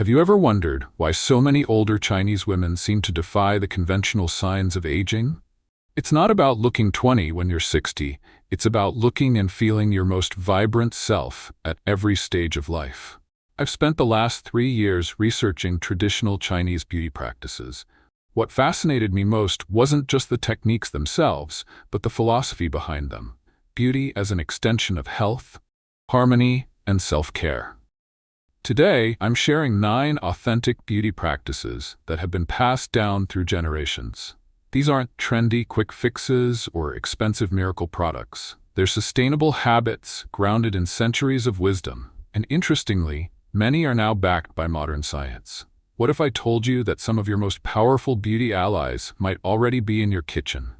Have you ever wondered why so many older Chinese women seem to defy the conventional signs of aging? It's not about looking 20 when you're 60, it's about looking and feeling your most vibrant self at every stage of life. I've spent the last 3 years researching traditional Chinese beauty practices. What fascinated me most wasn't just the techniques themselves, but the philosophy behind them. Beauty as an extension of health, harmony, and self-care. Today, I'm sharing 9 authentic beauty practices that have been passed down through generations. These aren't trendy quick fixes or expensive miracle products. They're sustainable habits grounded in centuries of wisdom. And interestingly, many are now backed by modern science. What if I told you that some of your most powerful beauty allies might already be in your kitchen?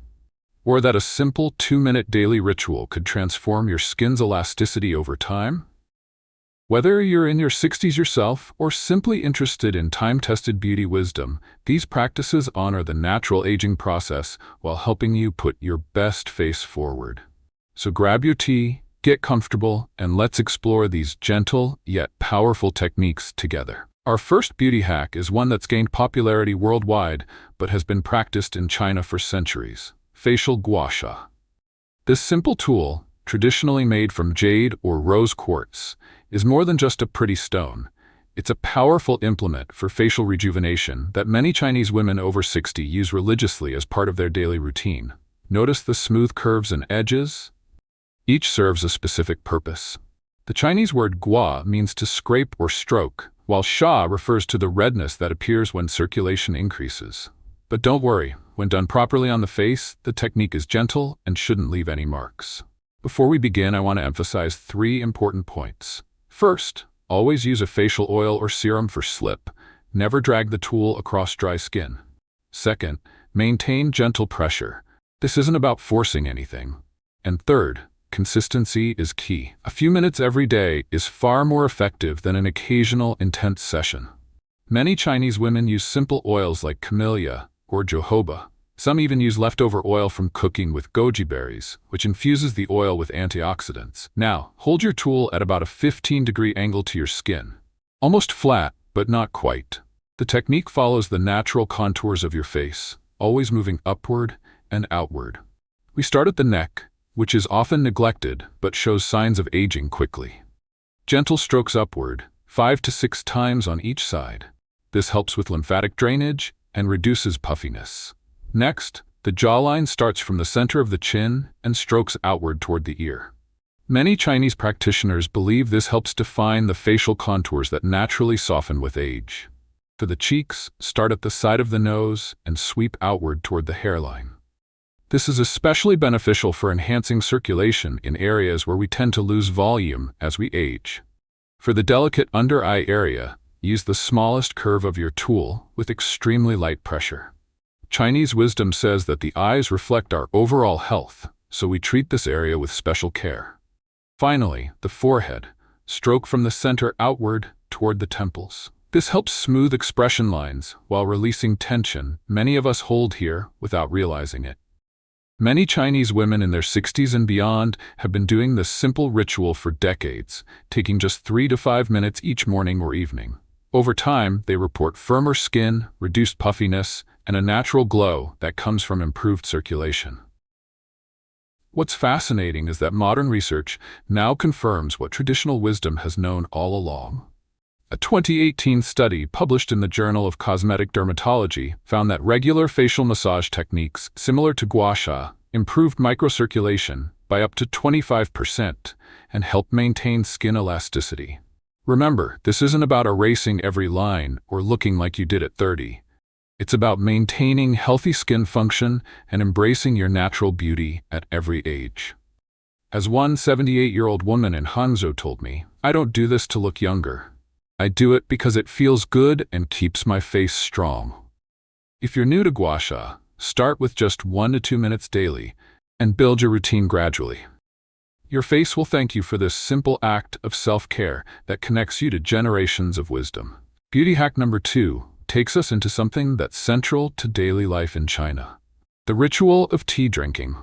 Or that a simple 2-minute daily ritual could transform your skin's elasticity over time? Whether you're in your 60s yourself or simply interested in time-tested beauty wisdom, these practices honor the natural aging process while helping you put your best face forward. So grab your tea, get comfortable, and let's explore these gentle yet powerful techniques together. Our first beauty hack is one that's gained popularity worldwide but has been practiced in China for centuries: facial gua sha. This simple tool, traditionally made from jade or rose quartz, is more than just a pretty stone. It's a powerful implement for facial rejuvenation that many Chinese women over 60 use religiously as part of their daily routine. Notice the smooth curves and edges? Each serves a specific purpose. The Chinese word gua means to scrape or stroke, while sha refers to the redness that appears when circulation increases. But don't worry, when done properly on the face, the technique is gentle and shouldn't leave any marks. Before we begin, I want to emphasize 3 important points. First, always use a facial oil or serum for slip. Never drag the tool across dry skin. Second, maintain gentle pressure. This isn't about forcing anything. And third, consistency is key. A few minutes every day is far more effective than an occasional intense session. Many Chinese women use simple oils like camellia or jojoba. Some even use leftover oil from cooking with goji berries, which infuses the oil with antioxidants. Now, hold your tool at about a 15-degree angle to your skin. Almost flat, but not quite. The technique follows the natural contours of your face, always moving upward and outward. We start at the neck, which is often neglected but shows signs of aging quickly. Gentle strokes upward, 5 to 6 times on each side. This helps with lymphatic drainage and reduces puffiness. Next, the jawline starts from the center of the chin and strokes outward toward the ear. Many Chinese practitioners believe this helps define the facial contours that naturally soften with age. For the cheeks, start at the side of the nose and sweep outward toward the hairline. This is especially beneficial for enhancing circulation in areas where we tend to lose volume as we age. For the delicate under-eye area, use the smallest curve of your tool with extremely light pressure. Chinese wisdom says that the eyes reflect our overall health, so we treat this area with special care. Finally, the forehead. Stroke from the center outward toward the temples. This helps smooth expression lines while releasing tension many of us hold here without realizing it. Many Chinese women in their 60s and beyond have been doing this simple ritual for decades, taking just 3 to 5 minutes each morning or evening. Over time, they report firmer skin, reduced puffiness, and a natural glow that comes from improved circulation. What's fascinating is that modern research now confirms what traditional wisdom has known all along. A 2018 study published in the Journal of Cosmetic Dermatology found that regular facial massage techniques similar to Gua Sha improved microcirculation by up to 25% and helped maintain skin elasticity. Remember, this isn't about erasing every line or looking like you did at 30. It's about maintaining healthy skin function and embracing your natural beauty at every age. As one 78-year-old woman in Hangzhou told me, "I don't do this to look younger. I do it because it feels good and keeps my face strong." If you're new to Gua Sha, start with just 1 to 2 minutes daily and build your routine gradually. Your face will thank you for this simple act of self-care that connects you to generations of wisdom. Beauty hack number 2 takes us into something that's central to daily life in China: the ritual of tea drinking.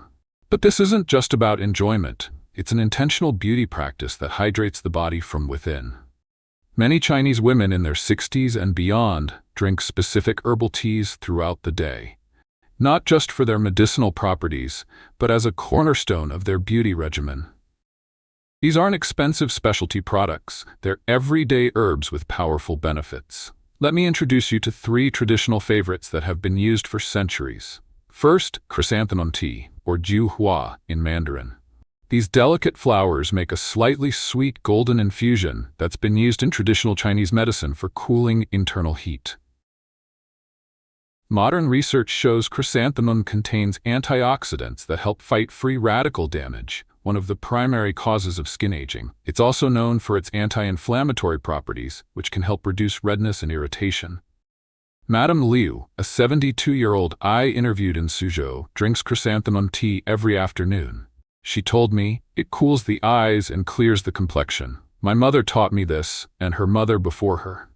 But this isn't just about enjoyment. It's an intentional beauty practice that hydrates the body from within. Many Chinese women in their 60s and beyond drink specific herbal teas throughout the day, not just for their medicinal properties, but as a cornerstone of their beauty regimen. These aren't expensive specialty products, they're everyday herbs with powerful benefits. Let me introduce you to 3 traditional favorites that have been used for centuries. First, chrysanthemum tea, or jiu hua in Mandarin. These delicate flowers make a slightly sweet golden infusion that's been used in traditional Chinese medicine for cooling internal heat. Modern research shows chrysanthemum contains antioxidants that help fight free radical damage, one of the primary causes of skin aging. It's also known for its anti-inflammatory properties, which can help reduce redness and irritation. Madame Liu, a 72-year-old I interviewed in Suzhou, drinks chrysanthemum tea every afternoon. She told me, it cools the eyes and clears the complexion. My mother taught me this, and her mother before her.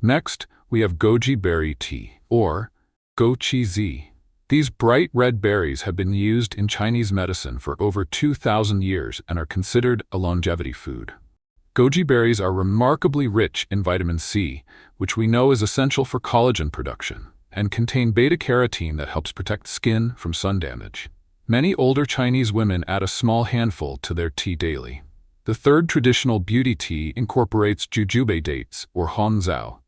Next, we have goji berry tea, or gouacha. These bright red berries have been used in Chinese medicine for over 2,000 years and are considered a longevity food. Goji berries are remarkably rich in vitamin C, which we know is essential for collagen production, and contain beta-carotene that helps protect skin from sun damage. Many older Chinese women add a small handful to their tea daily. The third traditional beauty tea incorporates jujube dates, or honzao.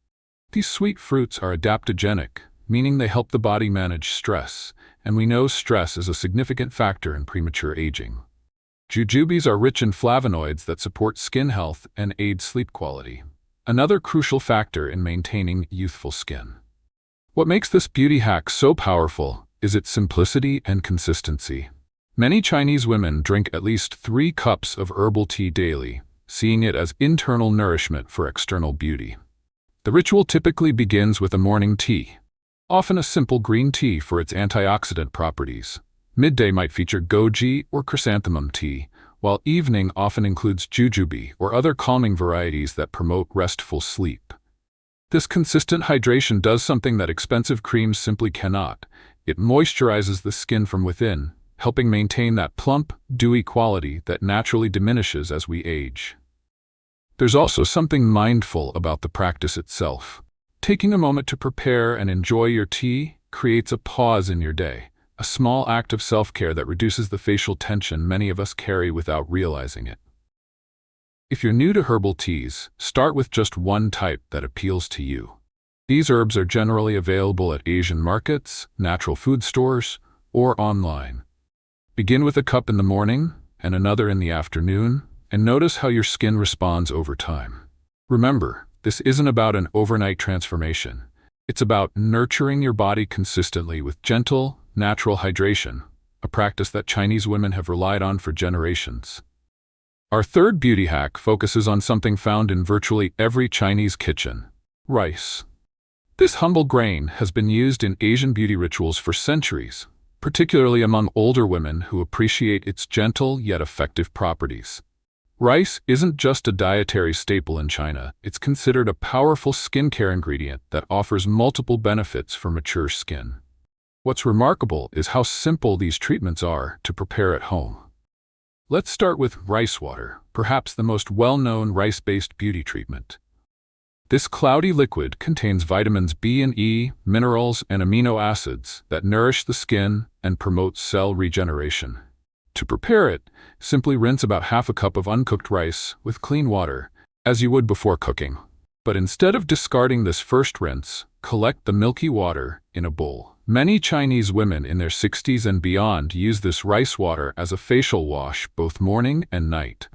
These sweet fruits are adaptogenic, meaning they help the body manage stress, and we know stress is a significant factor in premature aging. Jujubes are rich in flavonoids that support skin health and aid sleep quality, another crucial factor in maintaining youthful skin. What makes this beauty hack so powerful is its simplicity and consistency. Many Chinese women drink at least 3 cups of herbal tea daily, seeing it as internal nourishment for external beauty. The ritual typically begins with a morning tea, often a simple green tea for its antioxidant properties. Midday might feature goji or chrysanthemum tea, while evening often includes jujube or other calming varieties that promote restful sleep. This consistent hydration does something that expensive creams simply cannot. It moisturizes the skin from within, helping maintain that plump, dewy quality that naturally diminishes as we age. There's also something mindful about the practice itself. Taking a moment to prepare and enjoy your tea creates a pause in your day, a small act of self-care that reduces the facial tension many of us carry without realizing it. If you're new to herbal teas, start with just one type that appeals to you. These herbs are generally available at Asian markets, natural food stores, or online. Begin with a cup in the morning and another in the afternoon, and notice how your skin responds over time. Remember, this isn't about an overnight transformation. It's about nurturing your body consistently with gentle, natural hydration, a practice that Chinese women have relied on for generations. Our third beauty hack focuses on something found in virtually every Chinese kitchen: rice. This humble grain has been used in Asian beauty rituals for centuries, particularly among older women who appreciate its gentle yet effective properties. Rice isn't just a dietary staple in China, it's considered a powerful skincare ingredient that offers multiple benefits for mature skin. What's remarkable is how simple these treatments are to prepare at home. Let's start with rice water, perhaps the most well-known rice-based beauty treatment. This cloudy liquid contains vitamins B and E, minerals, and amino acids that nourish the skin and promote cell regeneration. To prepare it, simply rinse about half a cup of uncooked rice with clean water, as you would before cooking. But instead of discarding this first rinse, collect the milky water in a bowl. Many Chinese women in their 60s and beyond use this rice water as a facial wash both morning and night.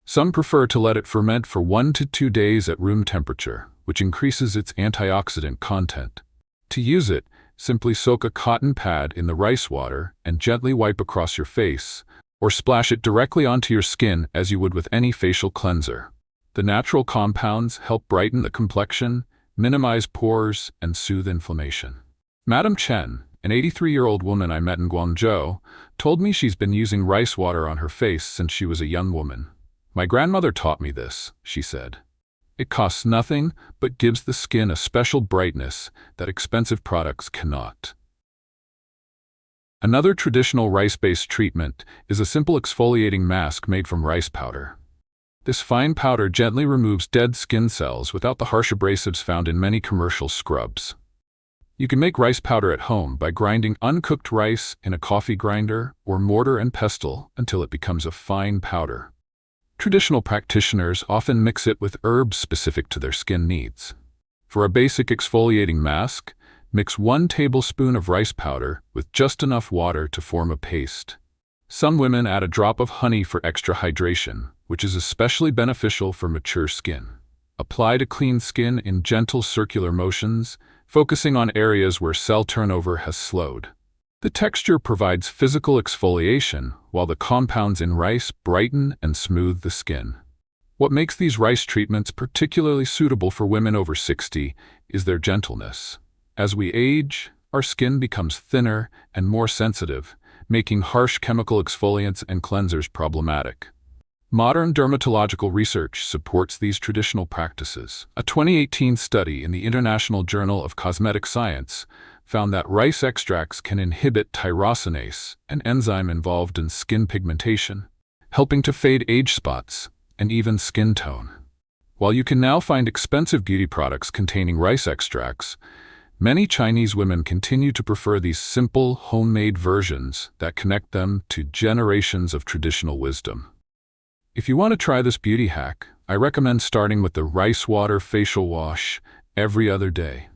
Some prefer to let it ferment for 1 to 2 days at room temperature, which increases its antioxidant content. To use it, simply soak a cotton pad in the rice water and gently wipe across your face, or splash it directly onto your skin as you would with any facial cleanser. The natural compounds help brighten the complexion, minimize pores, and soothe inflammation. Madame Chen, an 83-year-old woman I met in Guangzhou, told me she's been using rice water on her face since she was a young woman. "My grandmother taught me this," she said. "It costs nothing, but gives the skin a special brightness that expensive products cannot." Another traditional rice-based treatment is a simple exfoliating mask made from rice powder. This fine powder gently removes dead skin cells without the harsh abrasives found in many commercial scrubs. You can make rice powder at home by grinding uncooked rice in a coffee grinder or mortar and pestle until it becomes a fine powder. Traditional practitioners often mix it with herbs specific to their skin needs. For a basic exfoliating mask, mix 1 tablespoon of rice powder with just enough water to form a paste. Some women add a drop of honey for extra hydration, which is especially beneficial for mature skin. Apply to clean skin in gentle circular motions, focusing on areas where cell turnover has slowed. The texture provides physical exfoliation, while the compounds in rice brighten and smooth the skin. What makes these rice treatments particularly suitable for women over 60 is their gentleness. As we age, our skin becomes thinner and more sensitive, making harsh chemical exfoliants and cleansers problematic. Modern dermatological research supports these traditional practices. A 2018 study in the International Journal of Cosmetic Science found that rice extracts can inhibit tyrosinase, an enzyme involved in skin pigmentation, helping to fade age spots and even skin tone. While you can now find expensive beauty products containing rice extracts, many Chinese women continue to prefer these simple, homemade versions that connect them to generations of traditional wisdom. If you want to try this beauty hack, I recommend starting with the rice water facial wash every other day.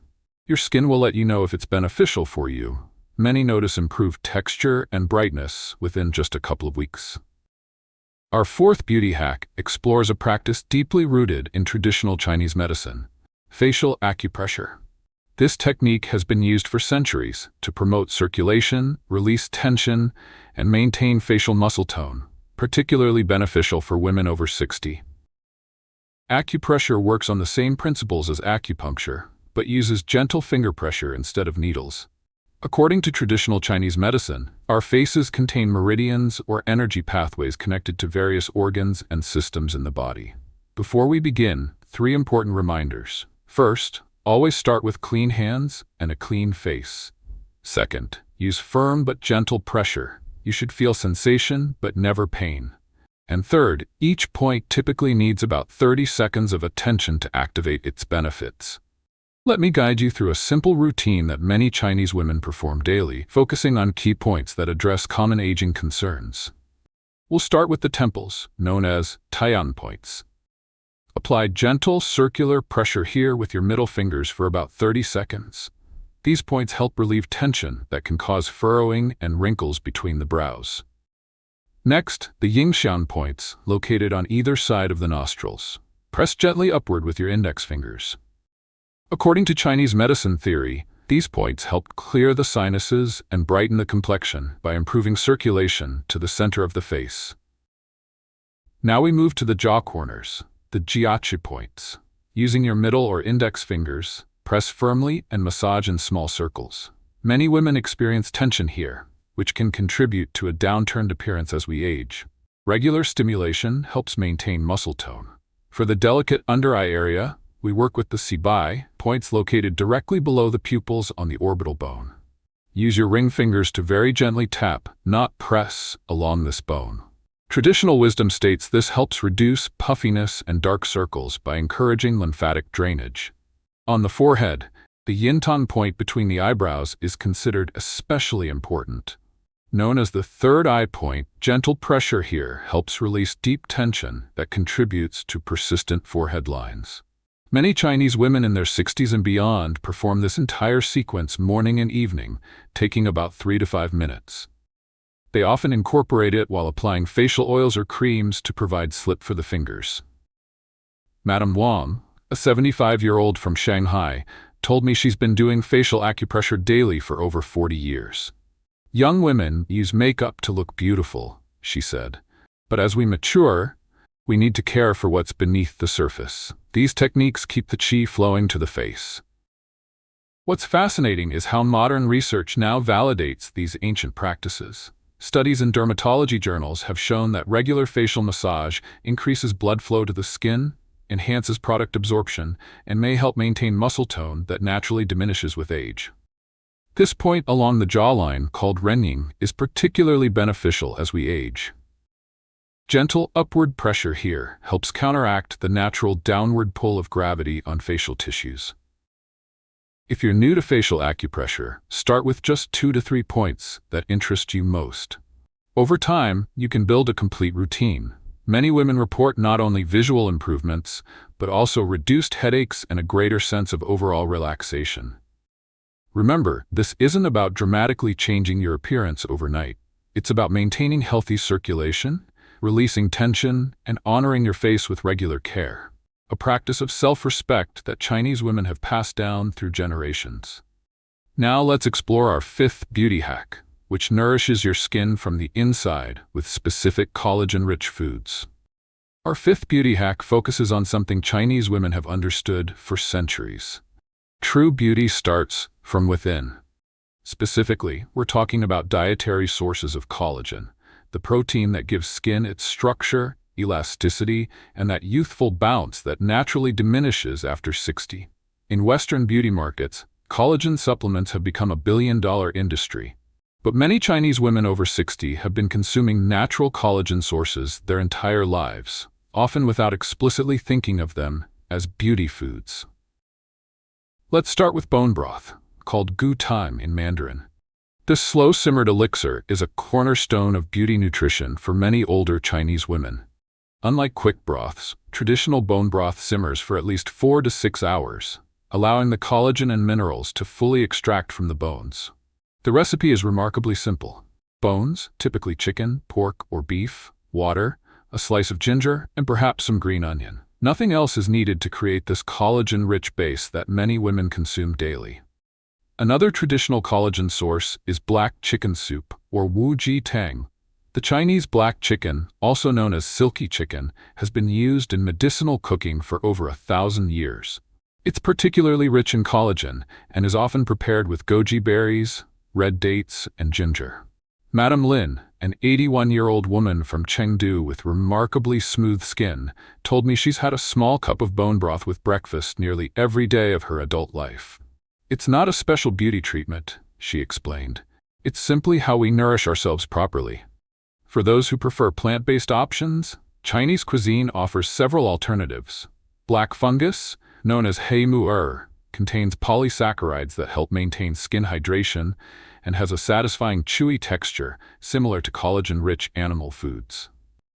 Your skin will let you know if it's beneficial for you. Many notice improved texture and brightness within just a couple of weeks. Our fourth beauty hack explores a practice deeply rooted in traditional Chinese medicine: facial acupressure. This technique has been used for centuries to promote circulation, release tension, and maintain facial muscle tone, particularly beneficial for women over 60. Acupressure works on the same principles as acupuncture, but uses gentle finger pressure instead of needles. According to traditional Chinese medicine, our faces contain meridians or energy pathways connected to various organs and systems in the body. Before we begin, 3 important reminders. First, always start with clean hands and a clean face. Second, use firm but gentle pressure. You should feel sensation but never pain. And third, each point typically needs about 30 seconds of attention to activate its benefits. Let me guide you through a simple routine that many Chinese women perform daily, focusing on key points that address common aging concerns. We'll start with the temples, known as Taiyan points. Apply gentle circular pressure here with your middle fingers for about 30 seconds. These points help relieve tension that can cause furrowing and wrinkles between the brows. Next, the Yingshan points, located on either side of the nostrils. Press gently upward with your index fingers. According to Chinese medicine theory, these points help clear the sinuses and brighten the complexion by improving circulation to the center of the face. Now we move to the jaw corners, the gouacha points. Using your middle or index fingers, press firmly and massage in small circles. Many women experience tension here, which can contribute to a downturned appearance as we age. Regular stimulation helps maintain muscle tone. For the delicate under-eye area, we work with the Sibai points located directly below the pupils on the orbital bone. Use your ring fingers to very gently tap, not press, along this bone. Traditional wisdom states this helps reduce puffiness and dark circles by encouraging lymphatic drainage. On the forehead, the Yintan point between the eyebrows is considered especially important. Known as the third eye point, gentle pressure here helps release deep tension that contributes to persistent forehead lines. Many Chinese women in their 60s and beyond perform this entire sequence morning and evening, taking about 3 to 5 minutes. They often incorporate it while applying facial oils or creams to provide slip for the fingers. Madame Wang, a 75-year-old from Shanghai, told me she's been doing facial acupressure daily for over 40 years. Young women use makeup to look beautiful, she said. But as we mature, we need to care for what's beneath the surface. These techniques keep the qi flowing to the face. What's fascinating is how modern research now validates these ancient practices. Studies in dermatology journals have shown that regular facial massage increases blood flow to the skin, enhances product absorption, and may help maintain muscle tone that naturally diminishes with age. This point along the jawline, called renying, is particularly beneficial as we age. Gentle upward pressure here helps counteract the natural downward pull of gravity on facial tissues. If you're new to facial acupressure, start with just 2 to 3 points that interest you most. Over time, you can build a complete routine. Many women report not only visual improvements, but also reduced headaches and a greater sense of overall relaxation. Remember, this isn't about dramatically changing your appearance overnight. It's about maintaining healthy circulation, releasing tension, and honoring your face with regular care. A practice of self-respect that Chinese women have passed down through generations. Now let's explore our 5th beauty hack, which nourishes your skin from the inside with specific collagen-rich foods. Our 5th beauty hack focuses on something Chinese women have understood for centuries. True beauty starts from within. Specifically, we're talking about dietary sources of collagen, the protein that gives skin its structure, elasticity, and that youthful bounce that naturally diminishes after 60. In Western beauty markets, collagen supplements have become a billion-dollar industry. But many Chinese women over 60 have been consuming natural collagen sources their entire lives, often without explicitly thinking of them as beauty foods. Let's start with bone broth, called Gua Sha in Mandarin. This slow-simmered elixir is a cornerstone of beauty nutrition for many older Chinese women. Unlike quick broths, traditional bone broth simmers for at least 4 to 6 hours, allowing the collagen and minerals to fully extract from the bones. The recipe is remarkably simple. Bones, typically chicken, pork, or beef, water, a slice of ginger, and perhaps some green onion. Nothing else is needed to create this collagen-rich base that many women consume daily. Another traditional collagen source is black chicken soup, or wu ji tang. The Chinese black chicken, also known as silky chicken, has been used in medicinal cooking for over 1,000 years. It's particularly rich in collagen and is often prepared with goji berries, red dates, and ginger. Madame Lin, an 81-year-old woman from Chengdu with remarkably smooth skin, told me she's had a small cup of bone broth with breakfast nearly every day of her adult life. It's not a special beauty treatment, she explained. It's simply how we nourish ourselves properly. For those who prefer plant-based options, Chinese cuisine offers several alternatives. Black fungus, known as hei mu contains polysaccharides that help maintain skin hydration and has a satisfying chewy texture similar to collagen-rich animal foods.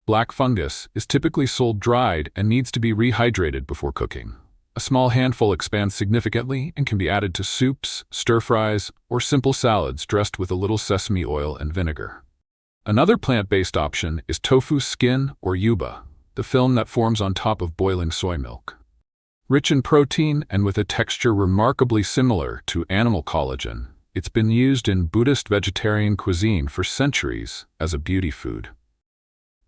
Black fungus is typically sold dried and needs to be rehydrated before cooking. A small handful expands significantly and can be added to soups, stir-fries, or simple salads dressed with a little sesame oil and vinegar. Another plant-based option is tofu skin or yuba, the film that forms on top of boiling soy milk. Rich in protein and with a texture remarkably similar to animal collagen, it's been used in Buddhist vegetarian cuisine for centuries as a beauty food.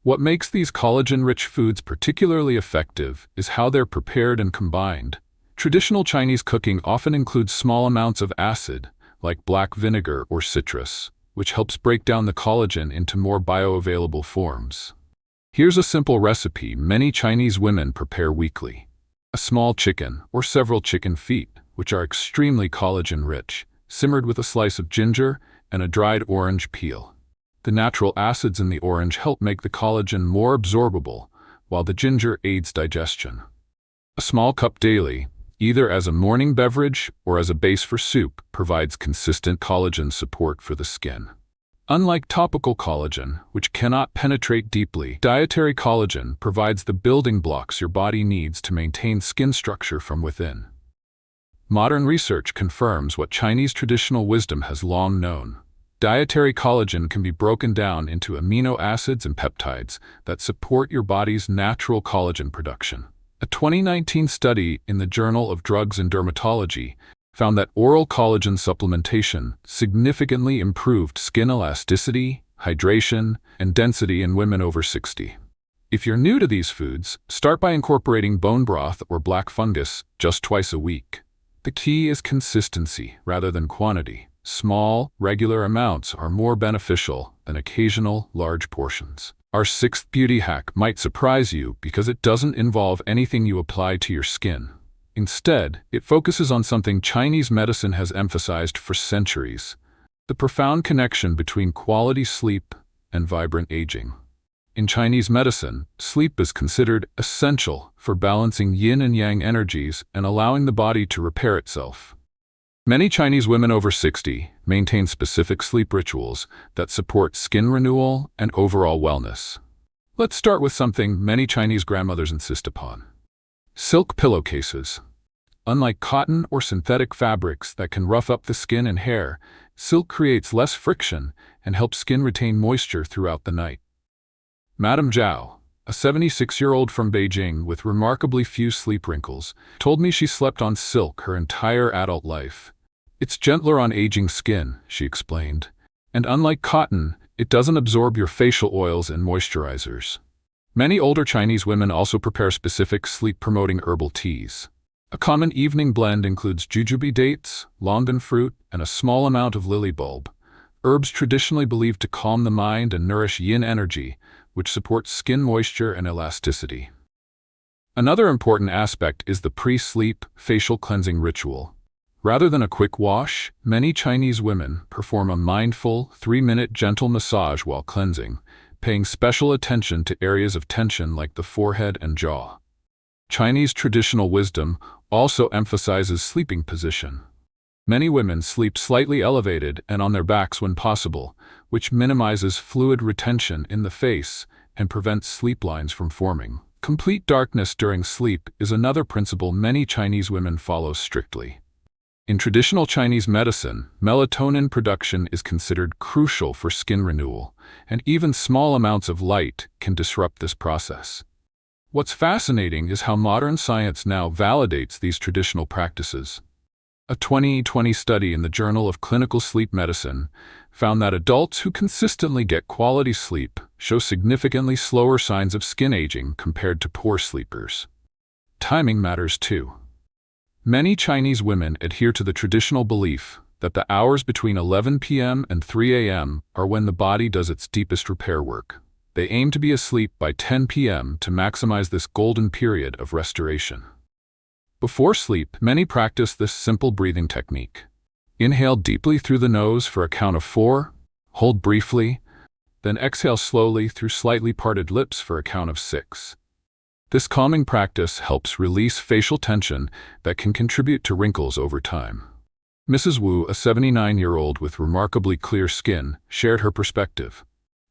What makes these collagen-rich foods particularly effective is how they're prepared and combined. Traditional Chinese cooking often includes small amounts of acid, like black vinegar or citrus, which helps break down the collagen into more bioavailable forms. Here's a simple recipe many Chinese women prepare weekly. A small chicken or several chicken feet, which are extremely collagen-rich, simmered with a slice of ginger and a dried orange peel. The natural acids in the orange help make the collagen more absorbable, while the ginger aids digestion. A small cup daily, either as a morning beverage or as a base for soup, provides consistent collagen support for the skin. Unlike topical collagen, which cannot penetrate deeply, dietary collagen provides the building blocks your body needs to maintain skin structure from within. Modern research confirms what Chinese traditional wisdom has long known. Dietary collagen can be broken down into amino acids and peptides that support your body's natural collagen production. A 2019 study in the Journal of Drugs and Dermatology found that oral collagen supplementation significantly improved skin elasticity, hydration, and density in women over 60. If you're new to these foods, start by incorporating bone broth or black fungus just twice a week. The key is consistency rather than quantity. Small, regular amounts are more beneficial than occasional, large portions. Our 6th beauty hack might surprise you because it doesn't involve anything you apply to your skin. Instead, it focuses on something Chinese medicine has emphasized for centuries: the profound connection between quality sleep and vibrant aging. In Chinese medicine, sleep is considered essential for balancing yin and yang energies and allowing the body to repair itself. Many Chinese women over 60 maintain specific sleep rituals that support skin renewal and overall wellness. Let's start with something many Chinese grandmothers insist upon: silk pillowcases. Unlike cotton or synthetic fabrics that can rough up the skin and hair, silk creates less friction and helps skin retain moisture throughout the night. Madame Zhao, a 76-year-old from Beijing with remarkably few sleep wrinkles, told me she slept on silk her entire adult life. It's gentler on aging skin, she explained, and unlike cotton, it doesn't absorb your facial oils and moisturizers. Many older Chinese women also prepare specific sleep-promoting herbal teas. A common evening blend includes jujube dates, longan fruit, and a small amount of lily bulb, herbs traditionally believed to calm the mind and nourish yin energy, which supports skin moisture and elasticity. Another important aspect is the pre-sleep facial cleansing ritual. Rather than a quick wash, many Chinese women perform a mindful, 3-minute gentle massage while cleansing, paying special attention to areas of tension like the forehead and jaw. Chinese traditional wisdom also emphasizes sleeping position. Many women sleep slightly elevated and on their backs when possible, which minimizes fluid retention in the face and prevents sleep lines from forming. Complete darkness during sleep is another principle many Chinese women follow strictly. In traditional Chinese medicine, melatonin production is considered crucial for skin renewal, and even small amounts of light can disrupt this process. What's fascinating is how modern science now validates these traditional practices. A 2020 study in the Journal of Clinical Sleep Medicine found that adults who consistently get quality sleep show significantly slower signs of skin aging compared to poor sleepers. Timing matters too. Many Chinese women adhere to the traditional belief that the hours between 11 p.m. and 3 a.m. are when the body does its deepest repair work. They aim to be asleep by 10 p.m. to maximize this golden period of restoration. Before sleep, many practice this simple breathing technique. Inhale deeply through the nose for a count of 4, hold briefly, then exhale slowly through slightly parted lips for a count of 6. This calming practice helps release facial tension that can contribute to wrinkles over time. Mrs. Wu, a 79-year-old with remarkably clear skin, shared her perspective.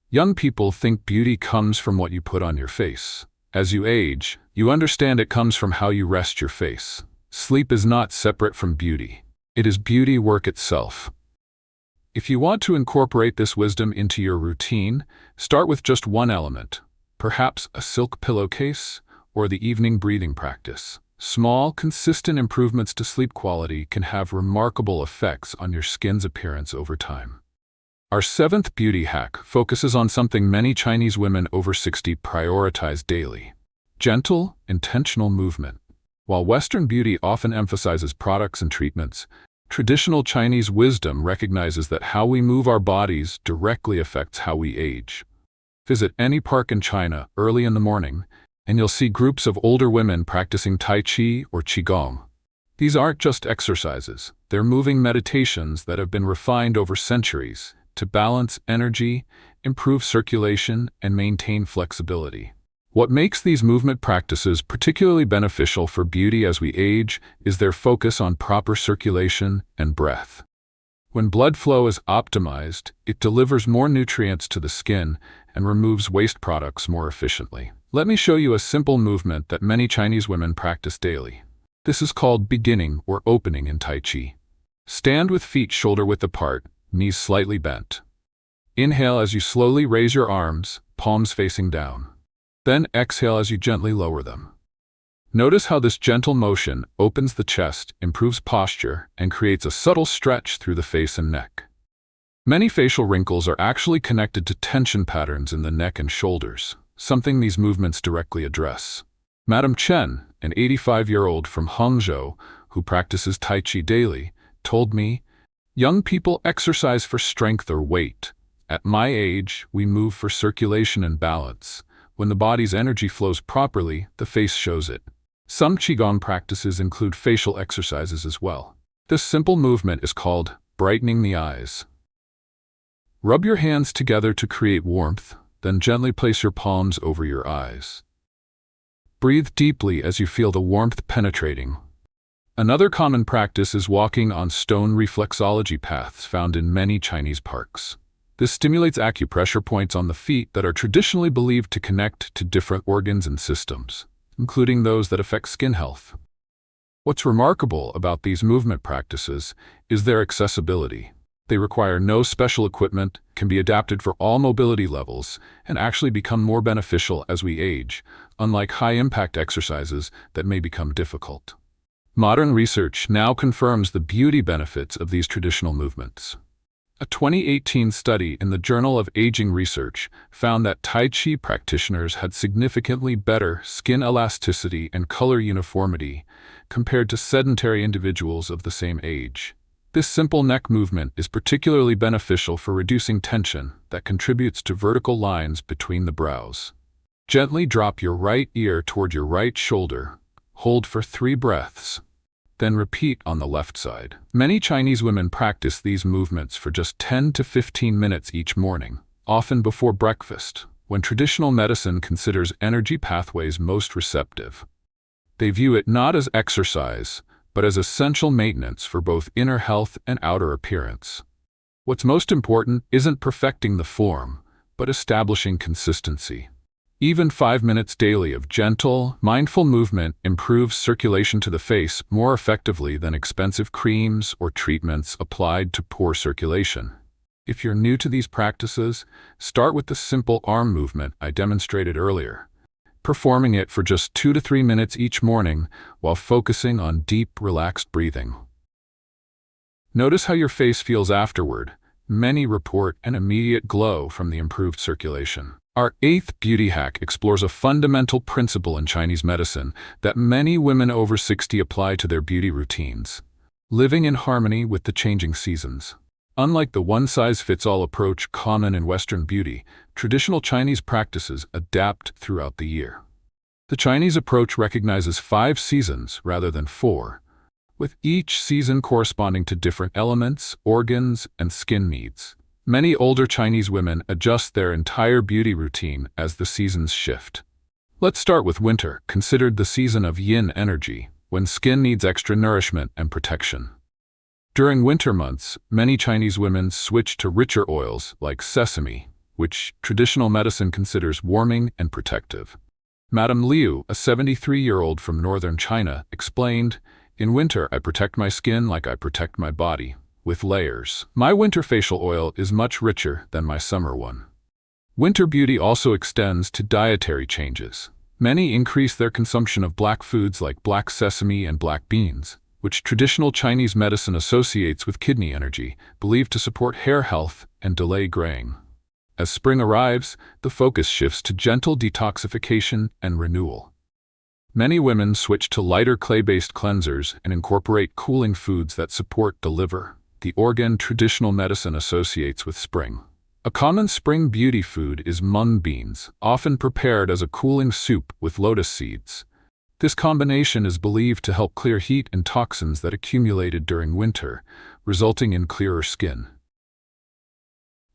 Young people think beauty comes from what you put on your face. As you age, you understand it comes from how you rest your face. Sleep is not separate from beauty. It is beauty work itself. If you want to incorporate this wisdom into your routine, start with just one element, perhaps a silk pillowcase or the evening breathing practice. Small, consistent improvements to sleep quality can have remarkable effects on your skin's appearance over time. Our 7th beauty hack focuses on something many Chinese women over 60 prioritize daily: gentle, intentional movement. While Western beauty often emphasizes products and treatments, traditional Chinese wisdom recognizes that how we move our bodies directly affects how we age. Visit any park in China early in the morning, and you'll see groups of older women practicing Tai Chi or Qigong. These aren't just exercises, they're moving meditations that have been refined over centuries to balance energy, improve circulation, and maintain flexibility. What makes these movement practices particularly beneficial for beauty as we age is their focus on proper circulation and breath. When blood flow is optimized, it delivers more nutrients to the skin and removes waste products more efficiently. Let me show you a simple movement that many Chinese women practice daily. This is called beginning or opening in Tai Chi. Stand with feet shoulder-width apart, knees slightly bent. Inhale as you slowly raise your arms, palms facing down. Then exhale as you gently lower them. Notice how this gentle motion opens the chest, improves posture, and creates a subtle stretch through the face and neck. Many facial wrinkles are actually connected to tension patterns in the neck and shoulders, something these movements directly address. Madame Chen, an 85-year-old from Hangzhou who practices Tai Chi daily, told me, "Young people exercise for strength or weight. At my age, we move for circulation and balance. When the body's energy flows properly, the face shows it." Some Qigong practices include facial exercises as well. This simple movement is called brightening the eyes. Rub your hands together to create warmth, then gently place your palms over your eyes. Breathe deeply as you feel the warmth penetrating. Another common practice is walking on stone reflexology paths found in many Chinese parks. This stimulates acupressure points on the feet that are traditionally believed to connect to different organs and systems, including those that affect skin health. What's remarkable about these movement practices is their accessibility. They require no special equipment, can be adapted for all mobility levels, and actually become more beneficial as we age, unlike high-impact exercises that may become difficult. Modern research now confirms the beauty benefits of these traditional movements. A 2018 study in the Journal of Aging Research found that Tai Chi practitioners had significantly better skin elasticity and color uniformity compared to sedentary individuals of the same age. This simple neck movement is particularly beneficial for reducing tension that contributes to vertical lines between the brows. Gently drop your right ear toward your right shoulder. Hold for 3 breaths. Then repeat on the left side. Many Chinese women practice these movements for just 10 to 15 minutes each morning, often before breakfast, when traditional medicine considers energy pathways most receptive. They view it not as exercise, but as essential maintenance for both inner health and outer appearance. What's most important isn't perfecting the form, but establishing consistency. Even 5 minutes daily of gentle, mindful movement improves circulation to the face more effectively than expensive creams or treatments applied to poor circulation. If you're new to these practices, start with the simple arm movement I demonstrated earlier, performing it for just 2 to 3 minutes each morning while focusing on deep, relaxed breathing. Notice how your face feels afterward. Many report an immediate glow from the improved circulation. Our 8th beauty hack explores a fundamental principle in Chinese medicine that many women over 60 apply to their beauty routines: living in harmony with the changing seasons. Unlike the one-size-fits-all approach common in Western beauty, traditional Chinese practices adapt throughout the year. The Chinese approach recognizes 5 seasons rather than 4, with each season corresponding to different elements, organs, and skin needs. Many older Chinese women adjust their entire beauty routine as the seasons shift. Let's start with winter, considered the season of yin energy, when skin needs extra nourishment and protection. During winter months, many Chinese women switch to richer oils like sesame, which traditional medicine considers warming and protective. Madame Liu, a 73-year-old from northern China, explained, "In winter, I protect my skin like I protect my body, with layers. My winter facial oil is much richer than my summer one." Winter beauty also extends to dietary changes. Many increase their consumption of black foods like black sesame and black beans, which traditional Chinese medicine associates with kidney energy, believed to support hair health and delay graying. As spring arrives, the focus shifts to gentle detoxification and renewal. Many women switch to lighter clay-based cleansers and incorporate cooling foods that support the liver, the organ traditional medicine associates with spring. A common spring beauty food is mung beans, often prepared as a cooling soup with lotus seeds. This combination is believed to help clear heat and toxins that accumulated during winter, resulting in clearer skin.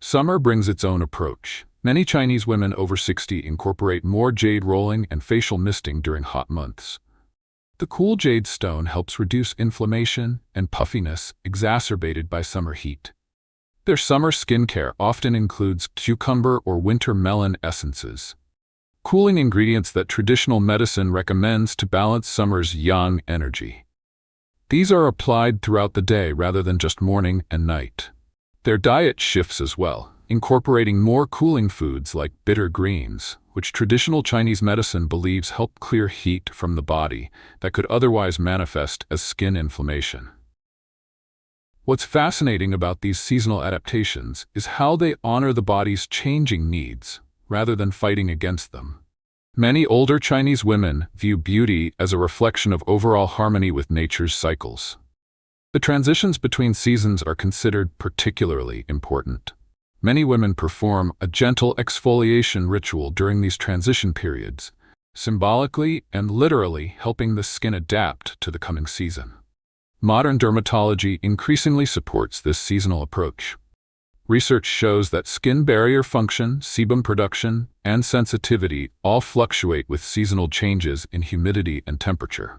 Summer brings its own approach. Many Chinese women over 60 incorporate more jade rolling and facial misting during hot months. The cool jade stone helps reduce inflammation and puffiness exacerbated by summer heat. Their summer skincare often includes cucumber or winter melon essences, cooling ingredients that traditional medicine recommends to balance summer's yang energy. These are applied throughout the day rather than just morning and night. Their diet shifts as well, incorporating more cooling foods like bitter greens, which traditional Chinese medicine believes help clear heat from the body that could otherwise manifest as skin inflammation. What's fascinating about these seasonal adaptations is how they honor the body's changing needs, rather than fighting against them. Many older Chinese women view beauty as a reflection of overall harmony with nature's cycles. The transitions between seasons are considered particularly important. Many women perform a gentle exfoliation ritual during these transition periods, symbolically and literally helping the skin adapt to the coming season. Modern dermatology increasingly supports this seasonal approach. Research shows that skin barrier function, sebum production, and sensitivity all fluctuate with seasonal changes in humidity and temperature.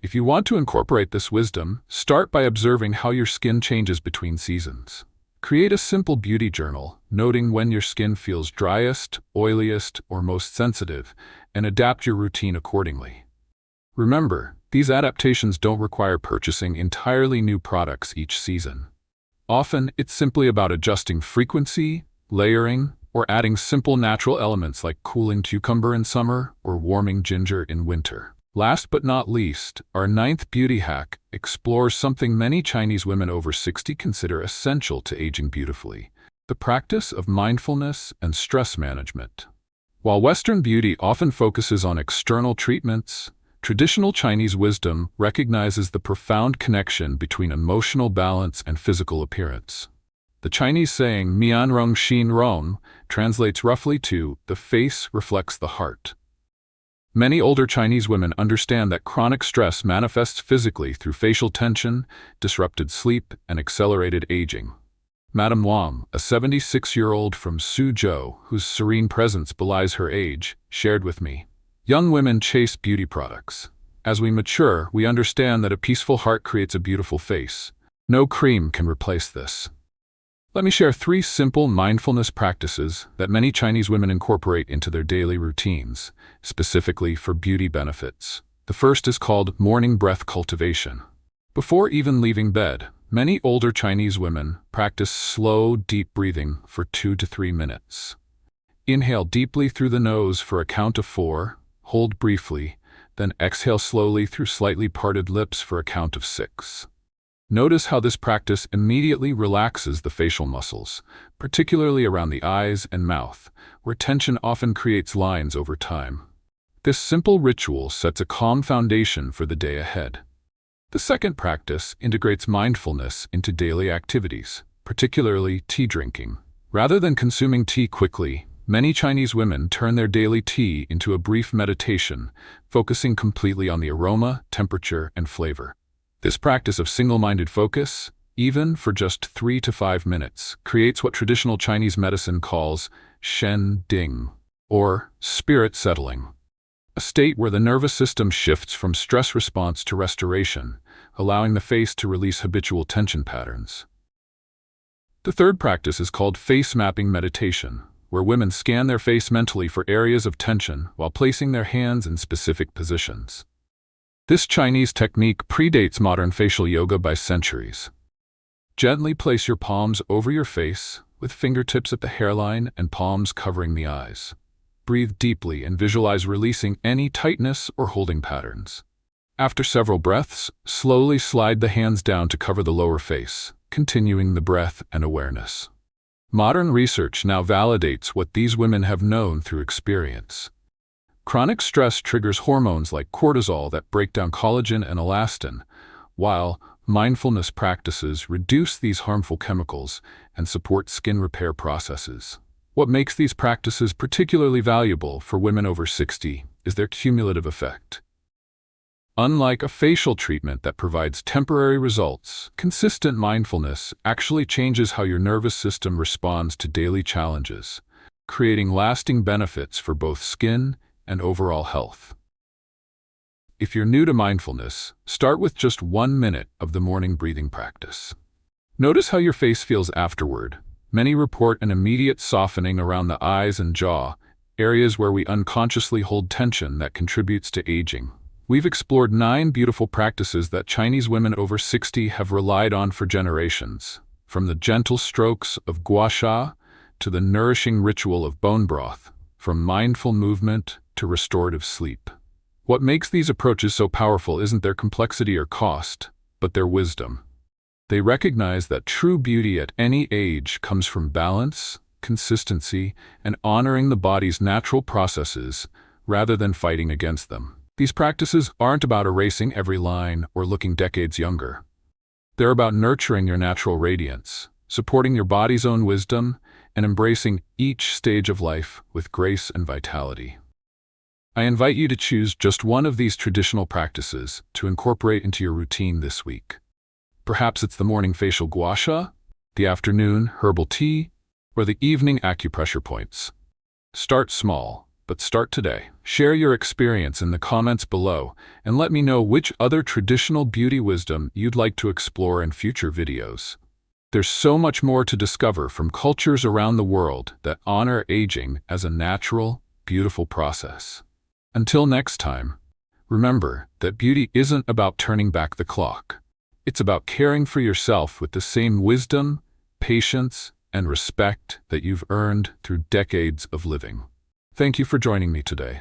If you want to incorporate this wisdom, start by observing how your skin changes between seasons. Create a simple beauty journal, noting when your skin feels driest, oiliest, or most sensitive, and adapt your routine accordingly. Remember, these adaptations don't require purchasing entirely new products each season. Often, it's simply about adjusting frequency, layering, or adding simple natural elements like cooling cucumber in summer or warming ginger in winter. Last but not least, our 9th beauty hack explores something many Chinese women over 60 consider essential to aging beautifully: the practice of mindfulness and stress management. While Western beauty often focuses on external treatments, traditional Chinese wisdom recognizes the profound connection between emotional balance and physical appearance. The Chinese saying "mian rong xin rong" translates roughly to "the face reflects the heart." Many older Chinese women understand that chronic stress manifests physically through facial tension, disrupted sleep, and accelerated aging. Madame Wang, a 76-year-old from Suzhou whose serene presence belies her age, shared with me, "Young women chase beauty products. As we mature, we understand that a peaceful heart creates a beautiful face. No cream can replace this." Let me share 3 simple mindfulness practices that many Chinese women incorporate into their daily routines, specifically for beauty benefits. The first is called morning breath cultivation. Before even leaving bed, many older Chinese women practice slow, deep breathing for 2 to 3 minutes. Inhale deeply through the nose for a count of 4, hold briefly, then exhale slowly through slightly parted lips for a count of 6. Notice how this practice immediately relaxes the facial muscles, particularly around the eyes and mouth, where tension often creates lines over time. This simple ritual sets a calm foundation for the day ahead. The second practice integrates mindfulness into daily activities, particularly tea drinking. Rather than consuming tea quickly, many Chinese women turn their daily tea into a brief meditation, focusing completely on the aroma, temperature, and flavor. This practice of single-minded focus, even for just 3 to 5 minutes, creates what traditional Chinese medicine calls shen ding, or spirit settling, a state where the nervous system shifts from stress response to restoration, allowing the face to release habitual tension patterns. The third practice is called face mapping meditation, where women scan their face mentally for areas of tension while placing their hands in specific positions. This Chinese technique predates modern facial yoga by centuries. Gently place your palms over your face, with fingertips at the hairline and palms covering the eyes. Breathe deeply and visualize releasing any tightness or holding patterns. After several breaths, slowly slide the hands down to cover the lower face, continuing the breath and awareness. Modern research now validates what these women have known through experience. Chronic stress triggers hormones like cortisol that break down collagen and elastin, while mindfulness practices reduce these harmful chemicals and support skin repair processes. What makes these practices particularly valuable for women over 60 is their cumulative effect. Unlike a facial treatment that provides temporary results, consistent mindfulness actually changes how your nervous system responds to daily challenges, creating lasting benefits for both skin and overall health. If you're new to mindfulness, start with just 1 minute of the morning breathing practice. Notice how your face feels afterward. Many report an immediate softening around the eyes and jaw, areas where we unconsciously hold tension that contributes to aging. We've explored 9 beautiful practices that Chinese women over 60 have relied on for generations, from the gentle strokes of Gua Sha to the nourishing ritual of bone broth, from mindful movement to restorative sleep. What makes these approaches so powerful isn't their complexity or cost, but their wisdom. They recognize that true beauty at any age comes from balance, consistency, and honoring the body's natural processes rather than fighting against them. These practices aren't about erasing every line or looking decades younger. They're about nurturing your natural radiance, supporting your body's own wisdom, and embracing each stage of life with grace and vitality. I invite you to choose just one of these traditional practices to incorporate into your routine this week. Perhaps it's the morning facial gua sha, the afternoon herbal tea, or the evening acupressure points. Start small, but start today. Share your experience in the comments below and let me know which other traditional beauty wisdom you'd like to explore in future videos. There's so much more to discover from cultures around the world that honor aging as a natural, beautiful process. Until next time, remember that beauty isn't about turning back the clock. It's about caring for yourself with the same wisdom, patience, and respect that you've earned through decades of living. Thank you for joining me today.